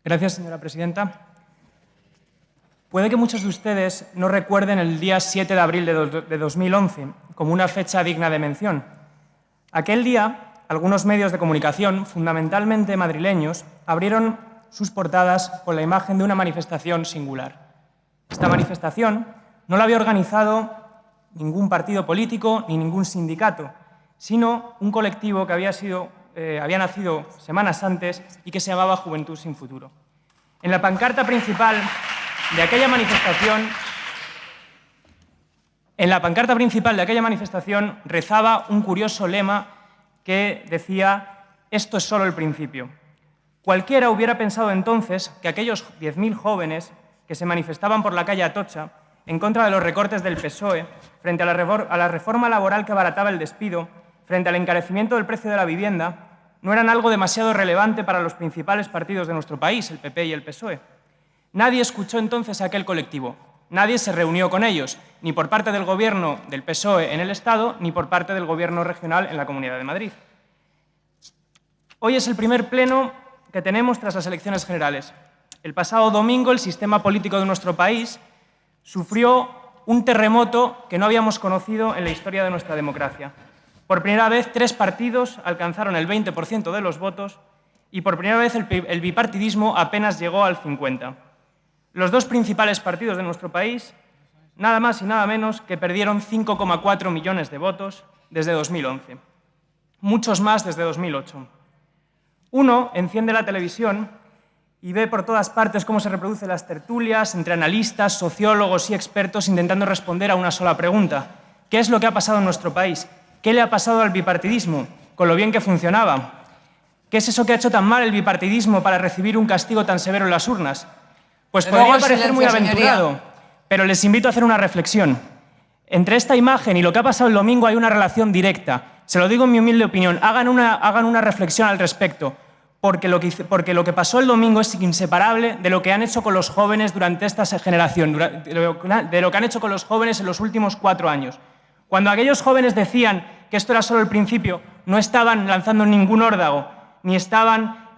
Gracias, señora presidenta. Puede que muchos de ustedes no recuerden el día 7 de abril de 2011 como una fecha digna de mención. Aquel día, algunos medios de comunicación, fundamentalmente madrileños, abrieron sus portadas con la imagen de una manifestación singular. Esta manifestación no la había organizado ningún partido político ni ningún sindicato, sino un colectivo que había nacido semanas antes y que se llamaba Juventud Sin Futuro. En la pancarta principal de aquella manifestación rezaba un curioso lema que decía: «Esto es solo el principio». Cualquiera hubiera pensado entonces que aquellos 10.000 jóvenes que se manifestaban por la calle Atocha en contra de los recortes del PSOE, frente a la reforma laboral que abarataba el despido, frente al encarecimiento del precio de la vivienda, no eran algo demasiado relevante para los principales partidos de nuestro país, el PP y el PSOE. Nadie escuchó entonces a aquel colectivo, nadie se reunió con ellos, ni por parte del Gobierno del PSOE en el Estado, ni por parte del Gobierno regional en la Comunidad de Madrid. Hoy es el primer pleno que tenemos tras las elecciones generales. El pasado domingo el sistema político de nuestro país sufrió un terremoto que no habíamos conocido en la historia de nuestra democracia. Por primera vez, 3 partidos alcanzaron el 20% de los votos y por primera vez el bipartidismo apenas llegó al 50%. Los 2 principales partidos de nuestro país, nada más y nada menos que perdieron 5,4 millones de votos desde 2011, muchos más desde 2008. Uno enciende la televisión y ve por todas partes cómo se reproducen las tertulias entre analistas, sociólogos y expertos intentando responder a una sola pregunta: ¿qué es lo que ha pasado en nuestro país? ¿Qué le ha pasado al bipartidismo, con lo bien que funcionaba? ¿Qué es eso que ha hecho tan mal el bipartidismo para recibir un castigo tan severo en las urnas? Pues podría parecer muy aventurado, pero les invito a hacer una reflexión. Entre esta imagen y lo que ha pasado el domingo hay una relación directa. Se lo digo en mi humilde opinión. Hagan una reflexión al respecto, porque lo que pasó el domingo es inseparable de lo que han hecho con los jóvenes durante esta generación, de lo que han hecho con los jóvenes en los últimos 4 años. Cuando aquellos jóvenes decían que esto era solo el principio, no estaban lanzando ningún órdago, ni estaban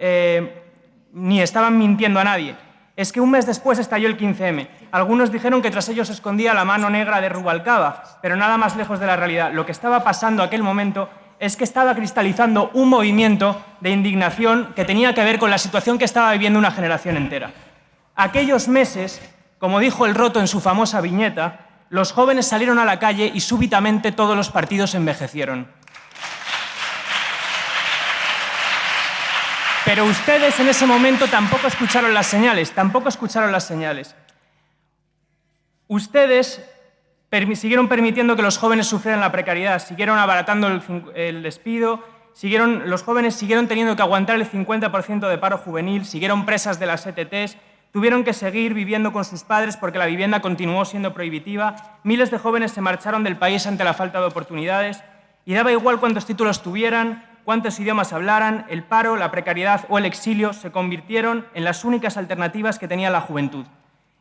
mintiendo a nadie. Es que un mes después estalló el 15M. Algunos dijeron que tras ello se escondía la mano negra de Rubalcaba, pero nada más lejos de la realidad. Lo que estaba pasando aquel momento es que estaba cristalizando un movimiento de indignación que tenía que ver con la situación que estaba viviendo una generación entera. Aquellos meses, como dijo El Roto en su famosa viñeta, los jóvenes salieron a la calle y súbitamente todos los partidos envejecieron. Pero ustedes en ese momento tampoco escucharon las señales, Ustedes siguieron permitiendo que los jóvenes sufrieran la precariedad, siguieron abaratando el despido, los jóvenes siguieron teniendo que aguantar el 50% de paro juvenil, siguieron presas de las ETTs, tuvieron que seguir viviendo con sus padres porque la vivienda continuó siendo prohibitiva, miles de jóvenes se marcharon del país ante la falta de oportunidades y daba igual cuántos títulos tuvieran, cuántos idiomas hablaran, el paro, la precariedad o el exilio se convirtieron en las únicas alternativas que tenía la juventud.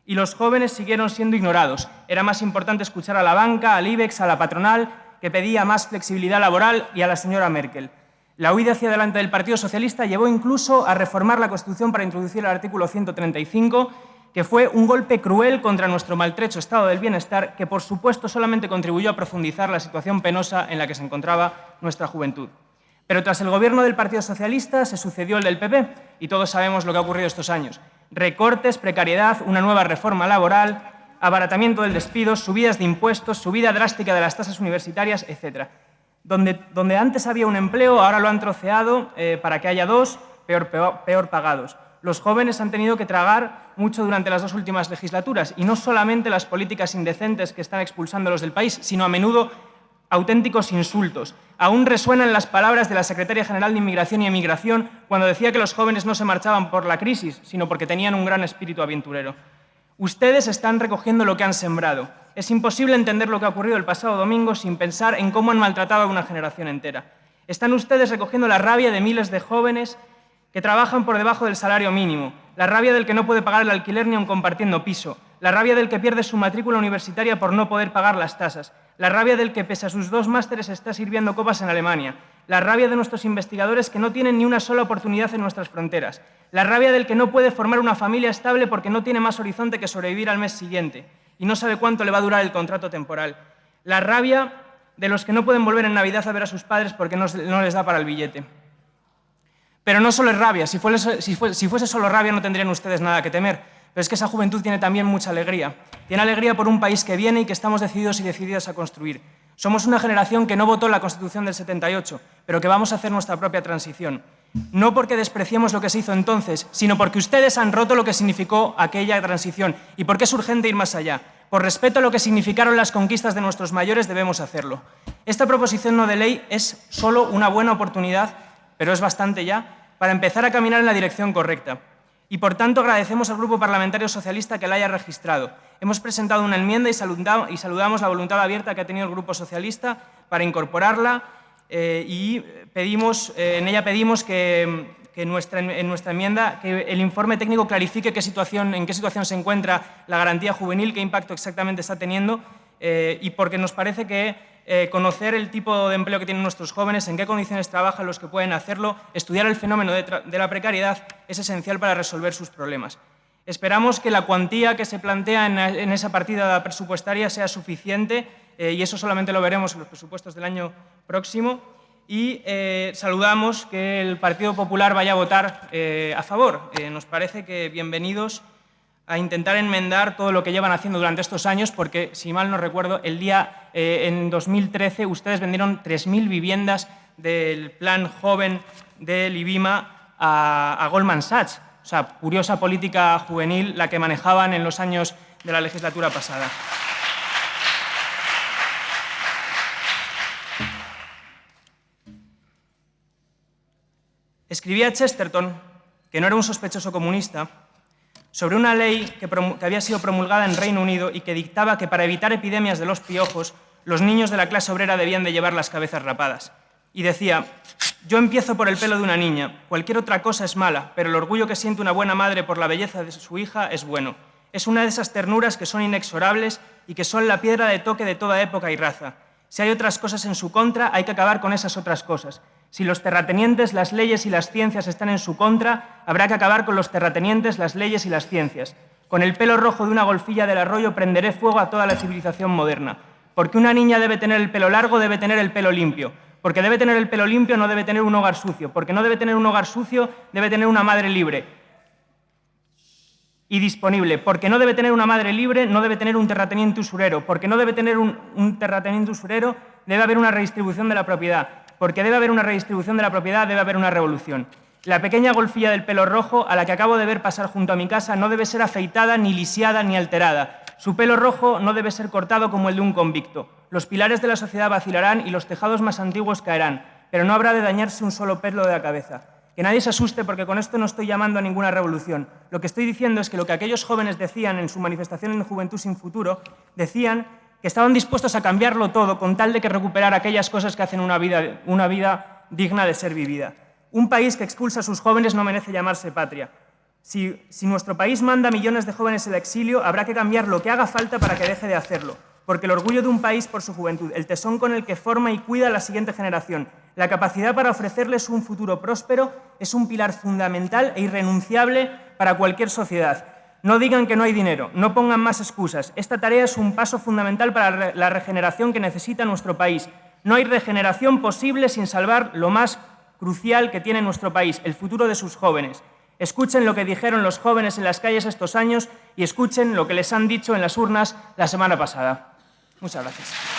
Y los jóvenes siguieron siendo ignorados. Era más importante escuchar a la banca, al IBEX, a la patronal, que pedía más flexibilidad laboral, y a la señora Merkel. La huida hacia adelante del Partido Socialista llevó incluso a reformar la Constitución para introducir el artículo 135, que fue un golpe cruel contra nuestro maltrecho estado del bienestar, que por supuesto solamente contribuyó a profundizar la situación penosa en la que se encontraba nuestra juventud. Pero tras el gobierno del Partido Socialista se sucedió el del PP y todos sabemos lo que ha ocurrido estos años. Recortes, precariedad, una nueva reforma laboral, abaratamiento del despido, subidas de impuestos, subida drástica de las tasas universitarias, etc. Donde antes había un empleo, ahora lo han troceado para que haya 2 peor pagados. Los jóvenes han tenido que tragar mucho durante las 2 últimas legislaturas y no solamente las políticas indecentes que están expulsándolos del país, sino a menudo auténticos insultos. Aún resuenan las palabras de la Secretaria General de Inmigración y Emigración cuando decía que los jóvenes no se marchaban por la crisis, sino porque tenían un gran espíritu aventurero. Ustedes están recogiendo lo que han sembrado. Es imposible entender lo que ha ocurrido el pasado domingo sin pensar en cómo han maltratado a una generación entera. Están ustedes recogiendo la rabia de miles de jóvenes que trabajan por debajo del salario mínimo, la rabia del que no puede pagar el alquiler ni aun compartiendo piso, la rabia del que pierde su matrícula universitaria por no poder pagar las tasas, la rabia del que pese a sus 2 másteres está sirviendo copas en Alemania, la rabia de nuestros investigadores que no tienen ni una sola oportunidad en nuestras fronteras, la rabia del que no puede formar una familia estable porque no tiene más horizonte que sobrevivir al mes siguiente y no sabe cuánto le va a durar el contrato temporal, la rabia de los que no pueden volver en Navidad a ver a sus padres porque no les da para el billete. Pero no solo es rabia, si fuese solo rabia no tendrían ustedes nada que temer, pero es que esa juventud tiene también mucha alegría. Tiene alegría por un país que viene y que estamos decididos y decididas a construir. Somos una generación que no votó la Constitución del 78, pero que vamos a hacer nuestra propia transición. No porque despreciemos lo que se hizo entonces, sino porque ustedes han roto lo que significó aquella transición y porque es urgente ir más allá. Por respeto a lo que significaron las conquistas de nuestros mayores, debemos hacerlo. Esta proposición no de ley es solo una buena oportunidad, pero es bastante ya, para empezar a caminar en la dirección correcta. Y, por tanto, agradecemos al Grupo Parlamentario Socialista que la haya registrado. Hemos presentado una enmienda y saludamos la voluntad abierta que ha tenido el Grupo Socialista para incorporarla y en ella pedimos que en nuestra enmienda que el informe técnico clarifique en qué situación se encuentra la garantía juvenil, qué impacto exactamente está teniendo y porque nos parece que conocer el tipo de empleo que tienen nuestros jóvenes, en qué condiciones trabajan los que pueden hacerlo, estudiar el fenómeno de la precariedad es esencial para resolver sus problemas. Esperamos que la cuantía que se plantea en esa partida presupuestaria sea suficiente y eso solamente lo veremos en los presupuestos del año próximo y saludamos que el Partido Popular vaya a votar a favor. Nos parece que bienvenidos a intentar enmendar todo lo que llevan haciendo durante estos años, porque, si mal no recuerdo, en 2013 ustedes vendieron 3.000 viviendas del plan joven del IBIMA a Goldman Sachs. O sea, curiosa política juvenil la que manejaban en los años de la legislatura pasada. Escribía Chesterton, que no era un sospechoso comunista, sobre una ley que había sido promulgada en Reino Unido y que dictaba que para evitar epidemias de los piojos, los niños de la clase obrera debían de llevar las cabezas rapadas. Y decía, yo empiezo por el pelo de una niña, cualquier otra cosa es mala, pero el orgullo que siente una buena madre por la belleza de su hija es bueno. Es una de esas ternuras que son inexorables y que son la piedra de toque de toda época y raza. Si hay otras cosas en su contra, hay que acabar con esas otras cosas. Si los terratenientes, las leyes y las ciencias están en su contra, habrá que acabar con los terratenientes, las leyes y las ciencias. Con el pelo rojo de una golfilla del arroyo prenderé fuego a toda la civilización moderna. Porque una niña debe tener el pelo largo, debe tener el pelo limpio. Porque debe tener el pelo limpio, no debe tener un hogar sucio. Porque no debe tener un hogar sucio, debe tener una madre libre y disponible. Porque no debe tener una madre libre, no debe tener un terrateniente usurero. Porque no debe tener un terrateniente usurero, debe haber una redistribución de la propiedad. Porque debe haber una redistribución de la propiedad, debe haber una revolución. La pequeña golfilla del pelo rojo, a la que acabo de ver pasar junto a mi casa, no debe ser afeitada, ni lisiada, ni alterada. Su pelo rojo no debe ser cortado como el de un convicto. Los pilares de la sociedad vacilarán y los tejados más antiguos caerán, pero no habrá de dañarse un solo pelo de la cabeza. Que nadie se asuste porque con esto no estoy llamando a ninguna revolución. Lo que estoy diciendo es que lo que aquellos jóvenes decían en su manifestación en Juventud sin Futuro, decían que estaban dispuestos a cambiarlo todo con tal de que recuperar aquellas cosas que hacen una vida digna de ser vivida. Un país que expulsa a sus jóvenes no merece llamarse patria. Si nuestro país manda a millones de jóvenes al exilio, habrá que cambiar lo que haga falta para que deje de hacerlo. Porque el orgullo de un país por su juventud, el tesón con el que forma y cuida a la siguiente generación, la capacidad para ofrecerles un futuro próspero, es un pilar fundamental e irrenunciable para cualquier sociedad. No digan que no hay dinero, no pongan más excusas. Esta tarea es un paso fundamental para la regeneración que necesita nuestro país. No hay regeneración posible sin salvar lo más crucial que tiene nuestro país, el futuro de sus jóvenes. Escuchen lo que dijeron los jóvenes en las calles estos años y escuchen lo que les han dicho en las urnas la semana pasada. Muchas gracias.